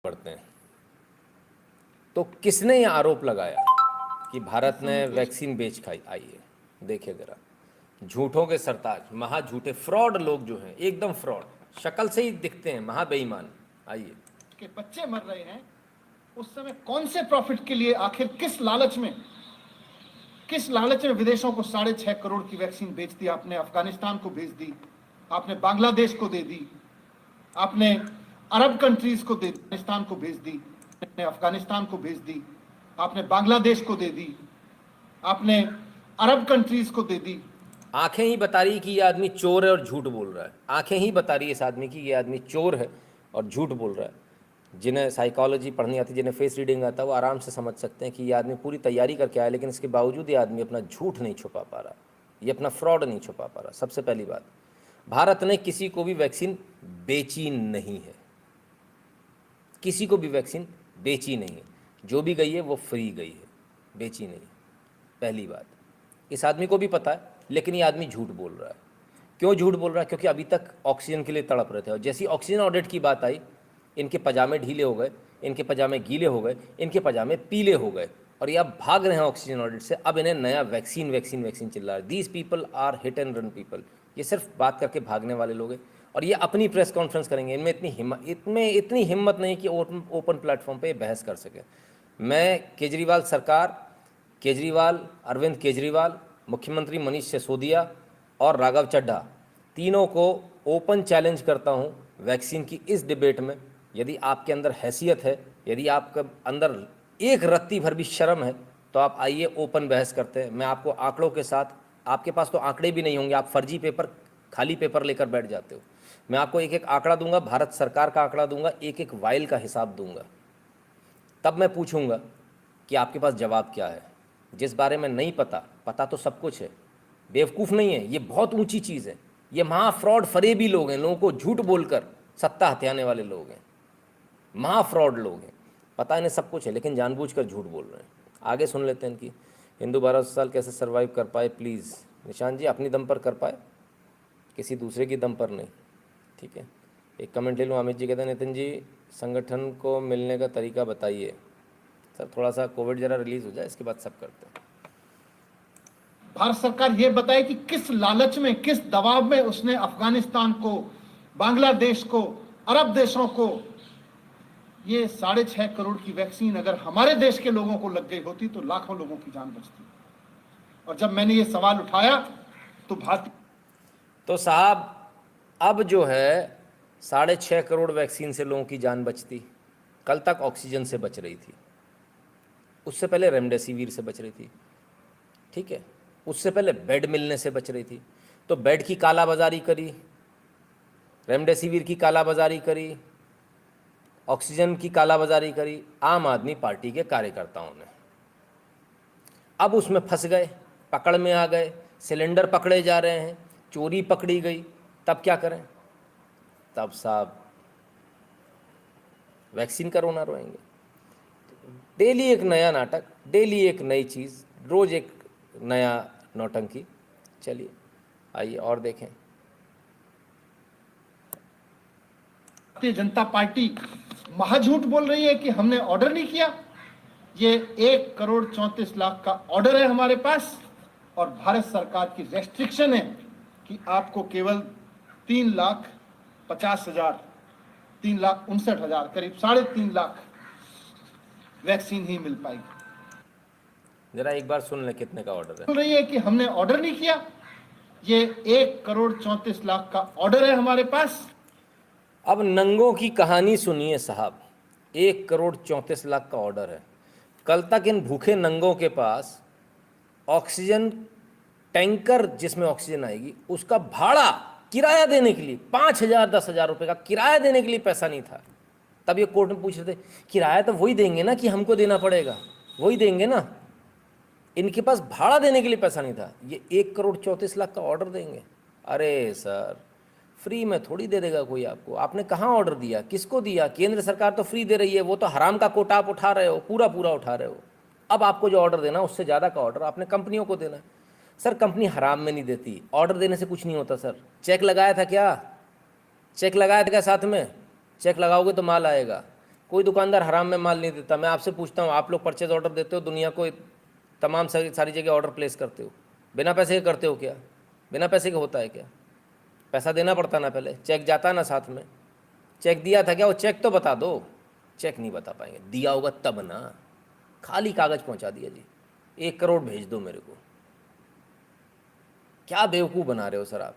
पढ़ते हैं। तो किसने ये आरोप लगाया कि भारत ने वैक्सीन बेच खाई? आइए देखिए जरा, झूठों के सरताज, महा झूठे फ्रॉड लोग जो हैं, एकदम फ्रॉड, शक्ल से ही दिखते हैं महा बेईमान। आइए, के बच्चे मर रहे हैं, उस समय कौन से प्रॉफिट के लिए, आखिर किस लालच में विदेशों को 6.5 करोड़ की वैक्सीन बेच दी? आपने अफगानिस्तान को भेज दी, आपने बांग्लादेश को दे दी, आपने अरब कंट्रीज को दे दी, अफगानिस्तान को भेज दी, अफगानिस्तान को भेज दी, आपने बांग्लादेश को दे दी, आपने अरब कंट्रीज को दे दी। आंखें ही बता रही कि ये आदमी चोर है और झूठ बोल रहा है। आंखें ही बता रही है इस आदमी की ये आदमी चोर है और झूठ बोल रहा है। जिन्हें साइकोलॉजी पढ़नी आती, जिन्हें फेस रीडिंग आता है, वो आराम से समझ सकते हैं कि ये आदमी पूरी तैयारी करके आया, लेकिन इसके बावजूद ये आदमी अपना झूठ नहीं छुपा पा रहा, ये अपना फ्रॉड नहीं छुपा पा रहा। सबसे पहली बात, भारत ने किसी को भी वैक्सीन बेची नहीं है, किसी को भी वैक्सीन बेची नहीं है। जो भी गई है वो फ्री गई है, बेची नहीं। पहली बात, इस आदमी को भी पता है, लेकिन ये आदमी झूठ बोल रहा है। क्यों झूठ बोल रहा है? क्योंकि अभी तक ऑक्सीजन के लिए तड़प रहे थे, और जैसी ऑक्सीजन ऑडिट की बात आई, इनके पजामे ढीले हो गए, इनके पजामे गीले हो गए, इनके पजामे पीले हो गए, और ये अब भाग रहे हैं ऑक्सीजन ऑडिट से। अब इन्हें नया वैक्सीन वैक्सीन वैक्सीन चिल्ला रहा है। These people are hit and run people. ये सिर्फ बात करके भागने वाले लोग हैं, और ये अपनी प्रेस कॉन्फ्रेंस करेंगे। इनमें इतनी हिम्मत नहीं कि ओपन प्लेटफॉर्म पे बहस कर सके। मैं केजरीवाल सरकार, केजरीवाल, अरविंद केजरीवाल, मुख्यमंत्री मनीष सिसोदिया और राघव चड्ढा, तीनों को ओपन चैलेंज करता हूं वैक्सीन की इस डिबेट में। यदि आपके अंदर हैसियत है, यदि आपके अंदर एक रत्ती भर भी शर्म है, तो आप आइए, ओपन बहस करते हैं। मैं आपको आंकड़ों के साथ, आपके पास तो आंकड़े भी नहीं होंगे, आप फर्जी पेपर, खाली पेपर लेकर बैठ जाते हो। मैं आपको एक एक आंकड़ा दूंगा, भारत सरकार का आंकड़ा दूंगा, एक एक वाइल का हिसाब दूंगा। तब मैं पूछूंगा कि आपके पास जवाब क्या है। जिस बारे में नहीं पता, पता तो सब कुछ है, बेवकूफ़ नहीं है, ये बहुत ऊंची चीज़ है। ये महा फ्रॉड फरेबी लोग हैं, लोगों को झूठ बोलकर सत्ता हथियाने वाले लोग हैं, महा फ्रॉड लोग हैं। पता इन्हें सब कुछ है, लेकिन जानबूझकर झूठ बोल रहे हैं। आगे सुन लेते हैं इनकी। हिंदू 12 साल कैसे सर्वाइव कर पाए? प्लीज़ निशान जी, अपनी दम पर कर पाए, किसी दूसरे की दम पर नहीं, ठीक है। एक कमेंट ले लूँ। अमित जी कहते हैं, नितिन जी संगठन को मिलने का तरीका बताइए। सर थोड़ा सा कोविड जरा रिलीज़ हो जाए, इसके बाद सब करते हैं। भारत सरकार ये बताए कि किस लालच में, किस दबाव में उसने अफगानिस्तान को, बांग्लादेश को, अरब देशों को ये 6.5 करोड़ की वैक्सीन अगर हमारे देश के लोगों को लग गई होती तो लाखों लोगों की जान बचती। और जब मैंने ये सवाल उठाया तो भारतीय, तो साहब अब जो है 6.5 करोड़ वैक्सीन से लोगों की जान बचती। कल तक ऑक्सीजन से बच रही थी, उससे पहले रेमडेसिविर से बच रही थी, ठीक है, उससे पहले बेड मिलने से बच रही थी। तो बेड की कालाबाजारी करी, रेमडेसिविर की कालाबाजारी करी, ऑक्सीजन की कालाबाजारी करी आम आदमी पार्टी के कार्यकर्ताओं ने। अब उसमें फंस गए, पकड़ में आ गए, सिलेंडर पकड़े जा रहे हैं, चोरी पकड़ी गई। तब क्या करें? तब साहब वैक्सीन का रोना रोएंगे। डेली एक नया नाटक, डेली एक नई चीज़, रोज़ एक नया नौटंकी। चलिए आइए और देखें। भारतीय जनता पार्टी महाझूठ बोल रही है कि हमने ऑर्डर नहीं किया। ये 1,34,00,000 का ऑर्डर है हमारे पास, और भारत सरकार की रेस्ट्रिक्शन है कि आपको केवल 3,50,000, 3,59,000, करीब 3.5 लाख वैक्सीन ही मिल पाएगी। जरा एक बार सुन लें कितने का ऑर्डर है। बोल रही है कि हमने ऑर्डर नहीं किया। ये 1,34,00,000 का ऑर्डर है हमारे पास। अब नंगों की कहानी सुनिए साहब। 1,34,00,000 का ऑर्डर है। कल तक इन भूखे नंगों के पास ऑक्सीजन टैंकर, जिसमें ऑक्सीजन आएगी, उसका भाड़ा, किराया देने के लिए 5,000 10,000 रुपये का किराया देने के लिए पैसा नहीं था। तब ये कोर्ट में पूछ रहे थे, किराया तो वही देंगे ना कि हमको देना पड़ेगा, वही देंगे ना। इनके पास भाड़ा देने के लिए पैसा नहीं था, ये 1,34,00,000 का ऑर्डर देंगे। अरे सर, फ्री में थोड़ी दे देगा कोई आपको। आपने कहाँ ऑर्डर दिया, किसको दिया? केंद्र सरकार तो फ्री दे रही है, वो तो हराम का कोटा आप उठा रहे हो, पूरा पूरा उठा रहे हो। अब आपको जो ऑर्डर देना, उससे ज़्यादा का ऑर्डर आपने कंपनियों को देना है। सर कंपनी हराम में नहीं देती, ऑर्डर देने से कुछ नहीं होता सर। चेक लगाया था क्या? चेक लगाया था क्या साथ में? चेक लगाओगे तो माल आएगा। कोई दुकानदार हराम में माल नहीं देता। मैं आपसे पूछता हूँ, आप लोग परचेज ऑर्डर देते हो, दुनिया को तमाम सारी जगह ऑर्डर प्लेस करते हो, बिना पैसे के करते हो क्या? बिना पैसे के होता है क्या? पैसा देना पड़ता ना, पहले चेक जाता ना साथ में। चेक दिया था क्या? वो चेक तो बता दो। चेक नहीं बता पाएंगे, दिया होगा तब ना। खाली कागज पहुंचा दिया जी, 1 करोड़ भेज दो मेरे को। क्या बेवकूफ़ बना रहे हो सर आप।